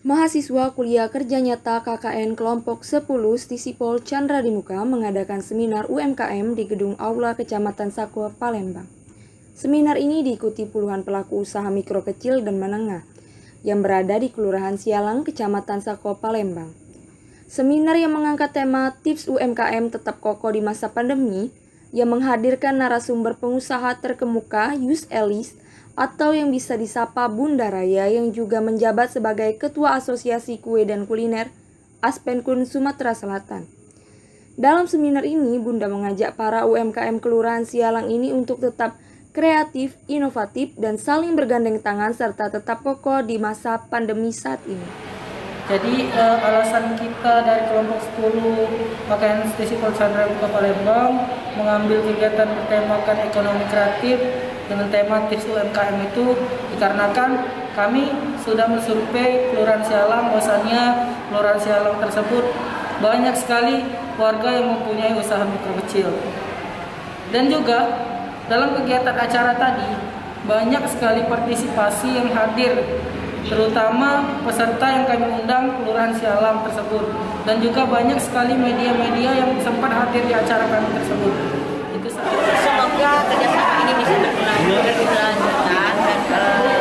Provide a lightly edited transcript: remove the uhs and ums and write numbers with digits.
Mahasiswa Kuliah Kerja Nyata KKN Kelompok 10 Stisipol Chandra di Muka mengadakan seminar UMKM di Gedung Aula Kecamatan Sako, Palembang. Seminar ini diikuti puluhan pelaku usaha mikro kecil dan menengah yang berada di Kelurahan Sialang, Kecamatan Sako, Palembang. Seminar yang mengangkat tema tips UMKM tetap kokoh di masa pandemi yang menghadirkan narasumber pengusaha terkemuka Yus Elis atau yang bisa disapa Bunda Raya yang juga menjabat sebagai Ketua Asosiasi Kue dan Kuliner Aspenkun Sumatera Selatan. Dalam seminar ini, Bunda mengajak para UMKM Kelurahan Sialang ini untuk tetap kreatif, inovatif, dan saling bergandeng tangan serta tetap kokoh di masa pandemi saat ini. Jadi alasan kita dari kelompok 10 KKN Stisipol Chandra di Muka Palembang mengambil kegiatan bertemakan ekonomi kreatif dengan tema tips UMKM itu dikarenakan kami sudah mensurvei Kelurahan Sialang, bahwasannya Kelurahan Sialang tersebut banyak sekali warga yang mempunyai usaha mikro kecil. Dan juga dalam kegiatan acara tadi banyak sekali partisipasi yang hadir, terutama peserta yang kami undang Kelurahan Sialang tersebut, dan juga banyak sekali media-media yang sempat hadir di acara kami tersebut. Itu saja. Semoga kerjasama ini bisa berkelanjutan dan